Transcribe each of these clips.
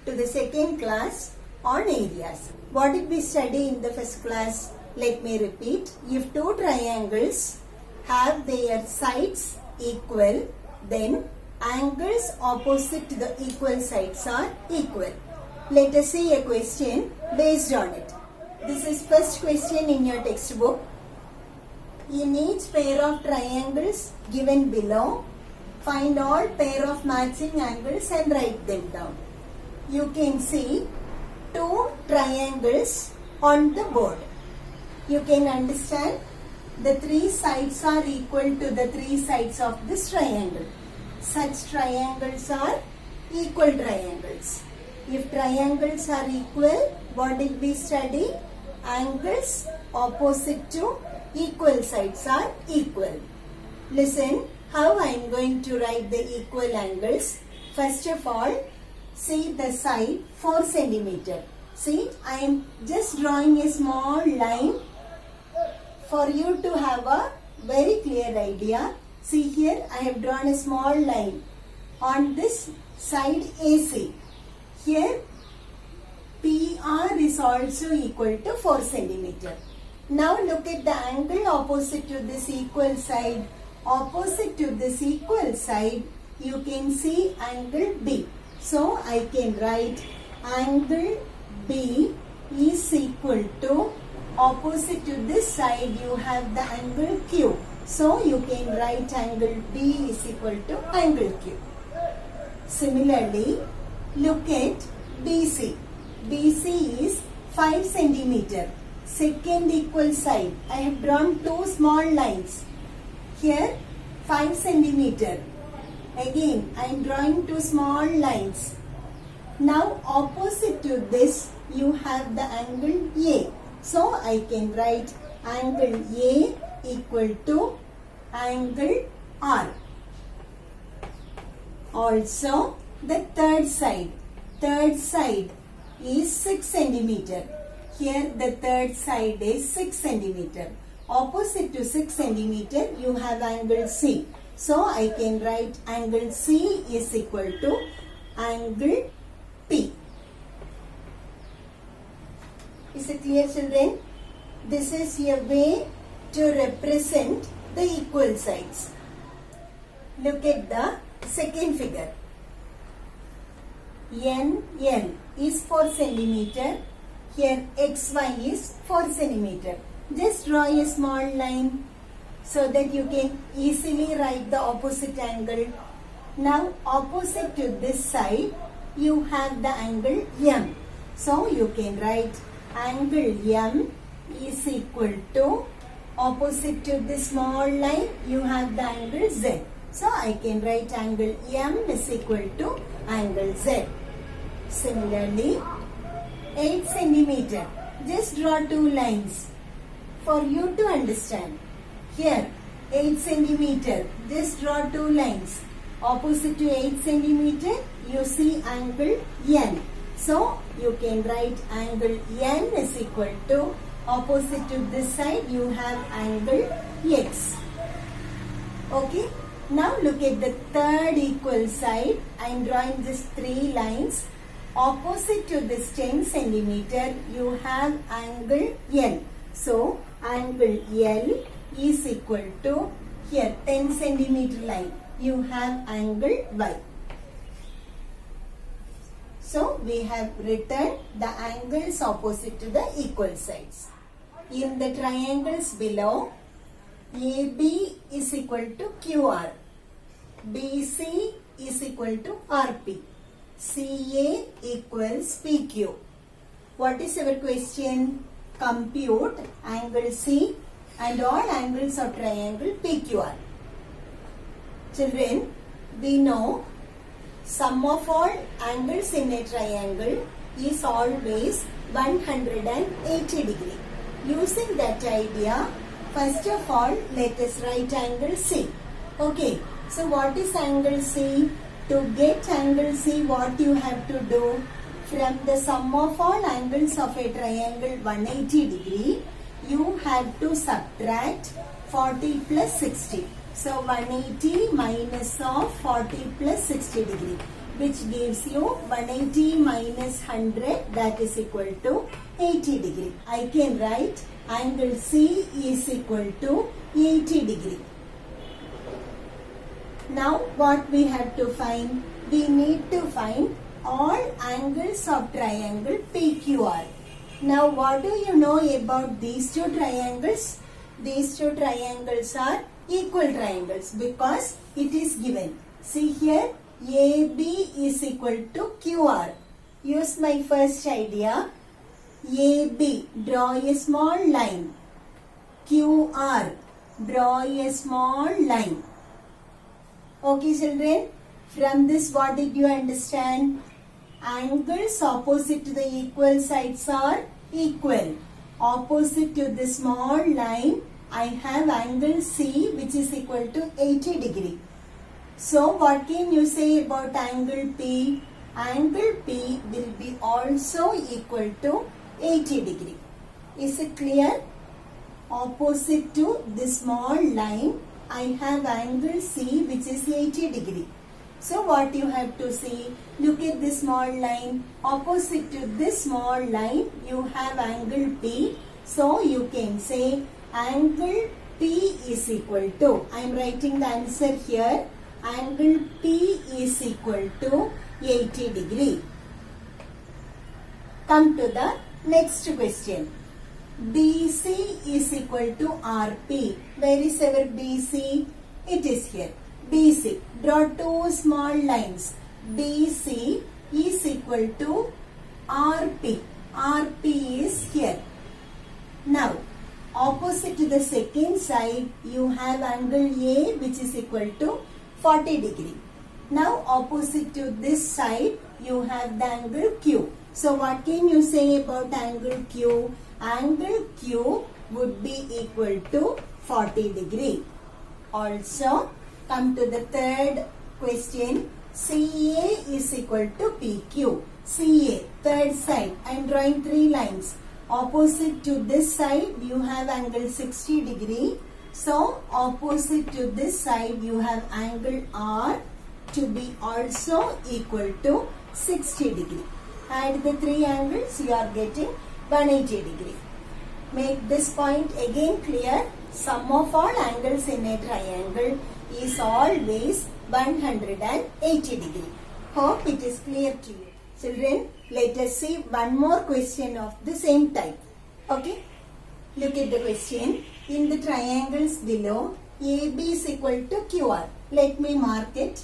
to the second class on areas. What did we study in the first class? Let me repeat. If two triangles have their sides equal, then angles opposite to the equal sides are equal. Let us see a question based on it. This is first question in your textbook. In each pair of triangles given below, find all pair of matching angles and write them down. You can see two triangles on the board. You can understand the three sides are equal to the three sides of this triangle. Such triangles are equal triangles. If triangles are equal, what did we study? Angles opposite to equal sides are equal. Listen how I am going to write the equal angles. First of all, see the side 4 centimeter. See, I am just drawing a small line for you to have a very clear idea. See here, I have drawn a small line on this side AC. Here, PR is also equal to 4 centimeter. Now look at the angle opposite to this equal side. Opposite to this equal side, you can see angle B. So I can write angle B is equal to, opposite to this side you have the angle Q. So you can write angle B is equal to angle Q. Similarly, look at BC. BC is 5 centimeter. Second equal side. I have drawn two small lines. Here 5 centimeter. Again I am drawing two small lines. Now opposite to this you have the angle A. So I can write angle A equal to angle R. Also the third side. Third side is 6 centimeter. Here the third side is 6 centimeter. Opposite to 6 centimeter you have angle C. So I can write angle C is equal to angle P. Is it clear, children? This is a way to represent the equal sides. Look at the second figure. NL is 4 centimeter. Here XY is 4 centimeter. Just draw a small line so that you can easily write the opposite angle. Now opposite to this side you have the angle M. So you can write angle M is equal to, opposite to this small line you have the angle Z. So I can write angle M is equal to angle Z. Similarly, 8 centimeter. Just draw two lines for you to understand. Here 8 centimeter. Just draw two lines. Opposite to 8 centimeter you see angle N. So you can write angle N is equal to, opposite to this side you have angle X. Okay. Now look at the third equal side. I am drawing just three lines. Opposite to this 10 centimeter you have angle L. So angle L is equal to, here 10 centimeter line you have angle Y. So we have written the angles opposite to the equal sides. In the triangles below, AB is equal to QR. BC is equal to RP. CA equals PQ. What is our question? Compute angle C and all angles of triangle PQR. Children, we know sum of all angles in a triangle is always 180 degree. Using that idea, first of all, let us write angle C. Okay, so what is angle C? To get angle C, what you have to do? From the sum of all angles of a triangle 180 degree, you have to subtract 40 plus 60. So 180 minus of 40 plus 60 degree. which gives you 180 minus 100, that is equal to 80 degree. I can write angle C is equal to 80 degree. Now what we have to find? We need to find all angles of triangle PQR. Now what do you know about these two triangles? These two triangles are equal triangles because it is given. See here, AB is equal to QR. Use my first idea. AB, draw a small line. QR, draw a small line. Okay children, from this what did you understand? Angles opposite to the equal sides are equal. Opposite to the small line, I have angle C which is equal to 80 degree. So what can you say about angle P? Angle P will be also equal to 80 degree. Is it clear? Opposite to the small line, I have angle C which is 80 degree. So what you have to see, look at this small line. Opposite to this small line, you have angle P. So you can say angle P is equal to, I am writing the answer here, angle P is equal to 80 degree. Come to the next question. BC is equal to RP. Where is our BC? It is here. BC. Draw two small lines. BC is equal to RP. RP is here. Now, opposite to the second side, you have angle A which is equal to 40 degree. Now, opposite to this side, you have the angle Q. So, what can you say about angle Q? Angle Q would be equal to 40 degree. Also, come to the third question. CA is equal to PQ. CA, third side. I am drawing three lines. Opposite to this side, you have angle 60 degree. So, opposite to this side, you have angle R to be also equal to 60 degree. Add the three angles, you are getting 180 degree. Make this point again clear. Sum of all angles in a triangle is always 180 degree. Hope it is clear to you. Children, let us see one more question of the same type. Okay? Look at the question. In the triangles below, AB is equal to QR. Let me mark it.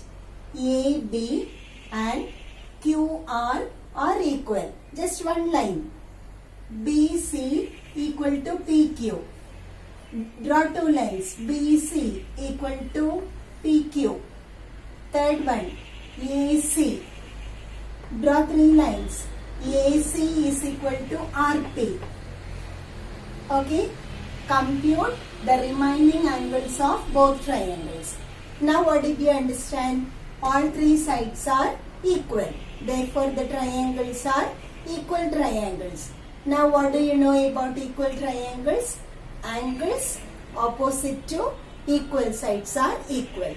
AB and QR are equal. Just one line. BC equal to PQ. Draw two lines. BC equal to PQ. Third one. AC. Draw three lines. AC is equal to RP. Okay. Compute the remaining angles of both triangles. Now what did you understand? All three sides are equal. Therefore the triangles are equal triangles. Now what do you know about equal triangles? Angles opposite to equal sides are equal.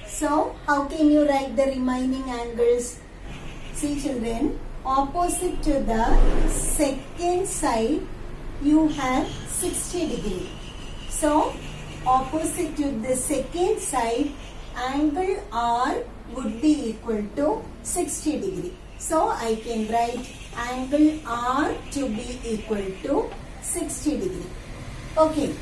So how can you write the remaining angles? See children, opposite to the second side you have 60 degree. So opposite to the second side, angle R would be equal to 60 degree. So I can write angle R to be equal to 60 degree. Okay.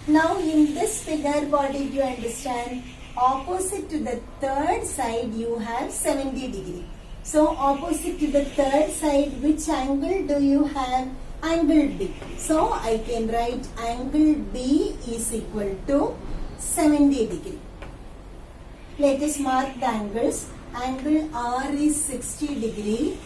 Now in this figure, what did you understand? Opposite to the third side, you have 70 degree. So opposite to the third side, which angle do you have? Angle B. So I can write angle B is equal to 70 degree. Let us mark the angles. Angle R is 60 degree.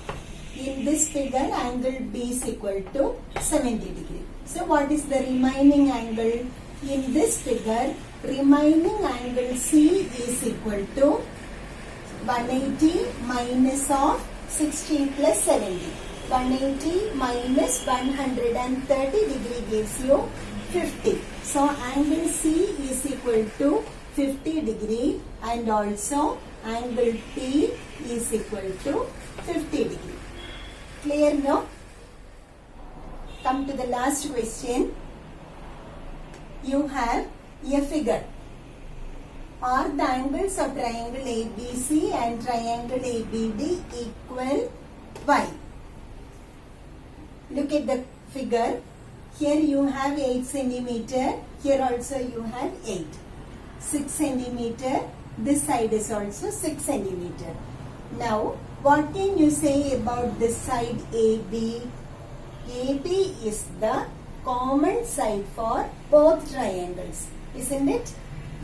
In this figure, angle B is equal to 70 degree. So what is the remaining angle? In this figure, remaining angle C is equal to 180 minus of 60 plus 70. 180 minus 130 degree gives you 50. So angle C is equal to 50 degree and also angle P is equal to 50 degree. Clear now? Come to the last question. You have a figure. Are the angles of triangle ABC and triangle ABD equal? Why? Look at the figure. Here you have 8 centimeter. Here also you have 8. 6 centimeter. This side is also 6 centimeter. Now, what can you say about this side AB? AB is the common side for both triangles, isn't it?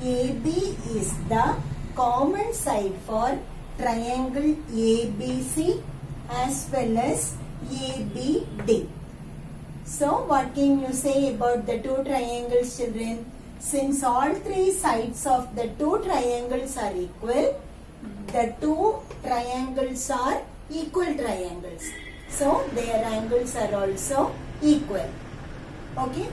AB is the common side for triangle ABC as well as ABD. So, what can you say about the two triangles, children? Since all three sides of the two triangles are equal, the two triangles are equal triangles. So, their angles are also equal. Okay?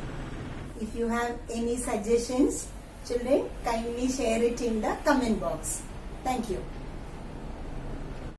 If you have any suggestions, children, kindly share it in the comment box. Thank you.